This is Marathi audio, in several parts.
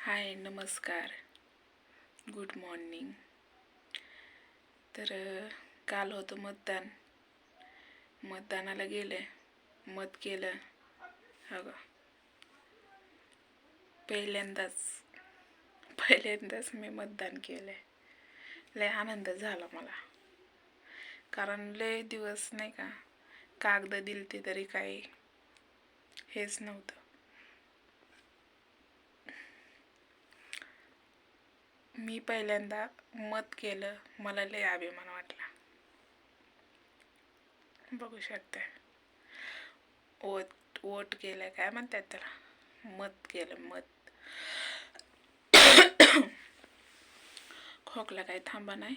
हाय, नमस्कार, गुड मॉर्निंग. तर काल होतं मतदानाला गेले, मत केलं. अगं पहिल्यांदाच मी मतदान केलं. लय आनंद झाला मला, कारण लय दिवस नाही का कागद दिलते तरी काही हेच नव्हतं. मी पहिल्यांदा मत केलं, मला लय अभिमान वाटला. बघू शकते, वोट केलं, काय म्हणतात त्याला, मत केलं. खोकला काही थांबा नाही,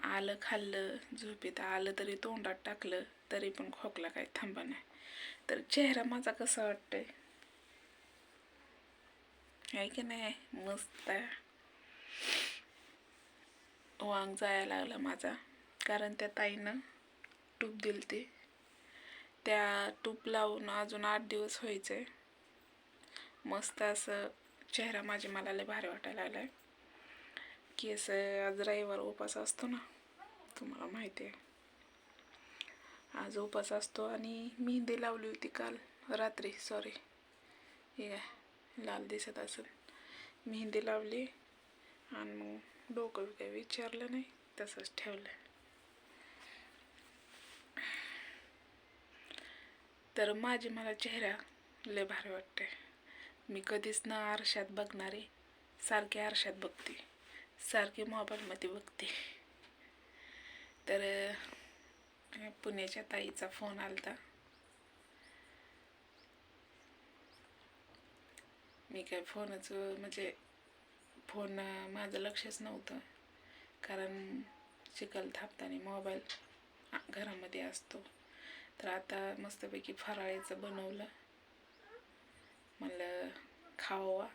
आलं खाल्लं, झोपेत आलं तरी तोंडात टाकलं तरी पण खोकला काही थांबा नाही. तर चेहरा माझा कसा वाटतोय, आहे की नाही, मस्त वांग जायला लागला माझा. कारण त्या ताईनं टूप दिलती, त्या टूप लावून अजून 8 दिवस व्हायचे. मस्त असं चेहरा मला लय भारी वाटायला लागलाय. केस, आज रविवार उपास असतो ना, तुम्हाला माहिती आहे, आज उपास असतो. आणि मेहंदी लावली होती काल रात्री, सॉरी हे काय लाल दिसत असेल, मेहंदी लावली आणि मग डोकं काही विचारलं नाही, तसंच ठेवलं. तर मला चेहरा लय भारी वाटते. मी कधीच ना आरशात बघणारे, सारखे आरशात बघते, सारखे मोबाईलमध्ये बघते. तर पुण्याच्या ताईचा फोन आलता. मी काय फोन माझं लक्षच नव्हतं, कारण चिखल थापताना मोबाईल घरामध्ये असतो. तर आता मस्तपैकी फराळीचं बनवलं, म्हणलं खावा.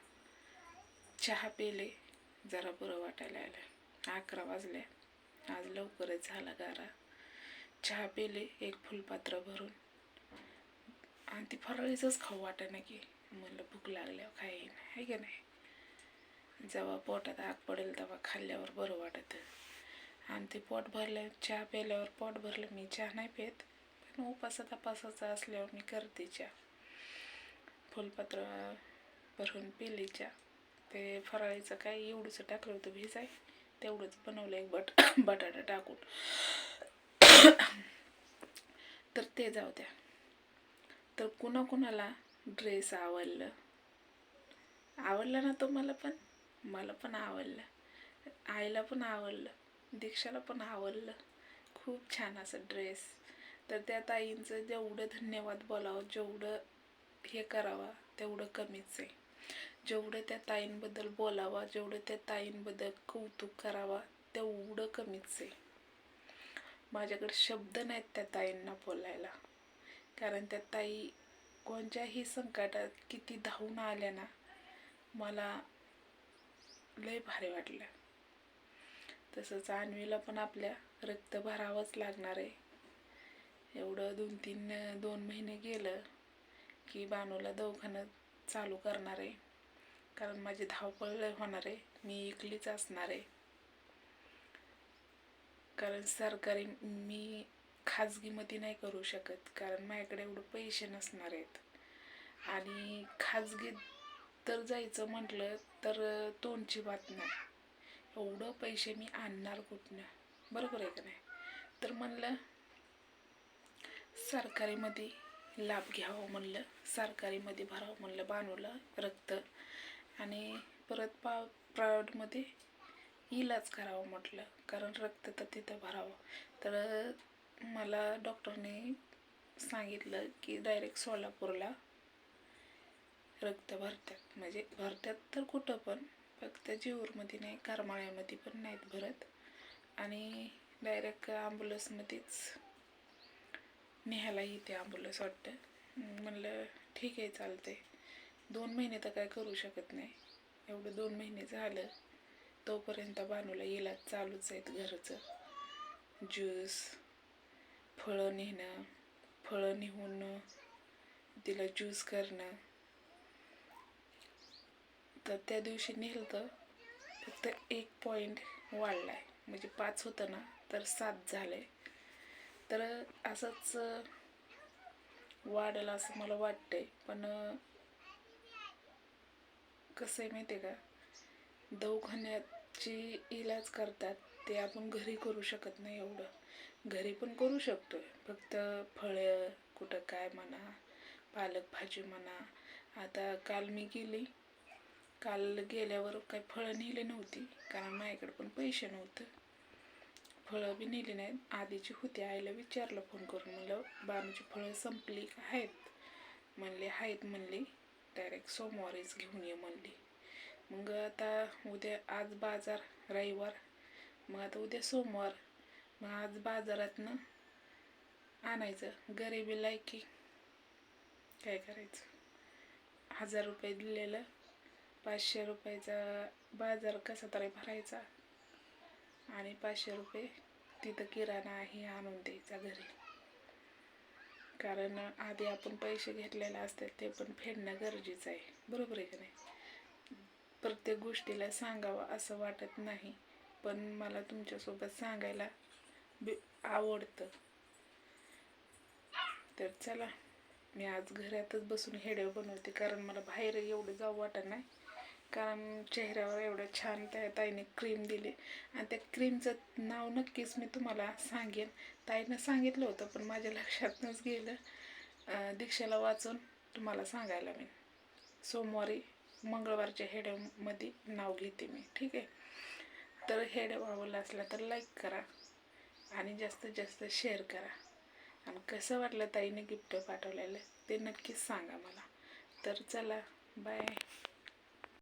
चहा पिले, जरा बरं वाटायला आलं. 11 वाजले, आज लवकरच झाला गारा. चहा पिले 1 फुलपात्र भरून, आणि ती फराळीचंच खाऊ वाटेना की. म्हणलं भूक लागल्यावर खाईन, आहे की नाही. जेव्हा पोटात आग पडेल तेव्हा खाल्ल्यावर बरं वाटतं. आणि ते पोट भरलं, चहा प्यायल्यावर पोट भरलं. मी चहा नाही पित, पण उपासाचा असल्यावर मी करते चहा. फुलपात्र भरून पिली चहा. ते फराळीचं काय एवढंच टाकलं होतं भिजाय, तेवढंच बनवलं एक बटाटा टाकून. तर ते जाऊ द्या. तर कुणाला ड्रेस आवडलं ना तुम्हाला पण? मला पण आवडलं, आईला पण आवडलं, दीक्षाला पण आवडलं. खूप छान असं ड्रेस. तर त्या ताईंचं जेवढं धन्यवाद बोलावं, जेवढं हे करावा तेवढं कमीच आहे. जेवढं त्या ताईंबद्दल बोलावा, जेवढं त्या ताईंबद्दल कौतुक करावा तेवढं कमीच आहे. माझ्याकडे शब्द नाहीत त्या ताईंना बोलायला. कारण त्या ताई कोणत्याही संकटात किती धावून आल्या ना, मला लय भारी वाटलं. तसंच अन्वीला पण आपल्या रक्त भरावंच लागणार आहे. एवढं 2 महिने गेलं की बानूला दवाखाना चालू करणार आहे. कारण माझी धावपळ लय होणार आहे, मी एकलीच असणार आहे. कारण सरकारी मी खाजगीमध्ये नाही करू शकत, कारण माझ्याकडे एवढं पैसे नसणार आहेत. आणि खाजगीत तर जायचं म्हटलं तर तोंडची बात नाही, एवढं पैसे मी आणणार कुठनं, बरोबर आहे का नाही. तर म्हणलं सरकारीमध्ये लाभ घ्यावं, म्हणलं सरकारीमध्ये भरावं, म्हणलं बानूला रक्त. आणि परत प्रायव्हेटमध्ये इलाज करावं म्हटलं, कारण रक्त तर तिथं भरावं. तर मला डॉक्टरने सांगितलं की डायरेक्ट सोलापूरला रक्त भरतात. म्हणजे भरतात तर कुठं पण, फक्त जेऊरमध्ये नाही, करमाळ्यामध्ये पण नाहीत भरत. आणि डायरेक्ट ॲम्ब्युलन्समध्येच न्यायला येते ॲम्ब्युलन्स वाटतं. म्हणलं ठीक आहे, चालते. 2 महिने तर काय करू शकत नाही. एवढं 2 महिने झालं तोपर्यंत बानूला इलाज चालूच आहेत घरचं. ज्यूस, फळं नेणं, फळं नेऊन तिला ज्यूस करणं. तर त्या दिवशी नेलं तर फक्त 1 पॉईंट वाढला आहे, म्हणजे 5 होतं ना तर 7 झाले. तर असंच वाढेल असं मला वाटतंय. पण कसं आहे माहिती आहे का, दवाखान्याची इलाज करतात ते आपण घरी करू शकत नाही. एवढं घरी पण करू शकतो, फक्त फळं कुठं काय म्हणा, पालक भाजी म्हणा. आता काल मी काल गेल्यावर काही फळं नेली नव्हती, कारण माझ्याकडे पण पैसे नव्हते. फळं बी नेली नाहीत. आधीची होती, आईला विचारलं फोन करून, म्हणलं बाणूची फळं संपली का आहेत? म्हणले आहेत म्हणली, डायरेक्ट सोमवारीच घेऊन ये म्हणली. मग आता उद्या, आज बाजार रविवार, मग आता उद्या सोमवार, मग आज बाजारातनं आणायचं. गरिबी लायकी काय करायचं. 1000 रुपये दिलेलं, 500 रुपयाचा बाजार कसा तरी भरायचा आणि 500 रुपये तिथं किराणा हे आणून द्यायचा घरी. कारण आधी आपण पैसे घेतलेले असतात ते पण फेडणं गरजेचं आहे, बरोबर आहे का नाही. प्रत्येक गोष्टीला सांगावं असं वाटत नाही, पण मला तुमच्यासोबत सांगायला आवडतं. तर चला, मी आज घरातच बसून व्हिडिओ बनवते, कारण मला बाहेर एवढं जाऊ वाटत नाही. कारण चेहऱ्यावर एवढं छान त्या ताईने क्रीम दिली, आणि त्या क्रीमचं नाव नक्कीच मी तुम्हाला सांगेन. ताईनं सांगितलं होतं पण माझ्या लक्षातच गेलं. दीक्षाला वाचून तुम्हाला सांगायला मी सोमवारी मंगळवारच्या व्हिडिओमध्ये नाव घेते मी, ठीक आहे. तर व्हिडिओ आवडला असला तर लाईक करा आणि जास्तीत जास्त शेअर करा. आणि कसं वाटलं ताईने गिफ्ट पाठवलेलं ते नक्कीच सांगा मला. तर चला, बाय.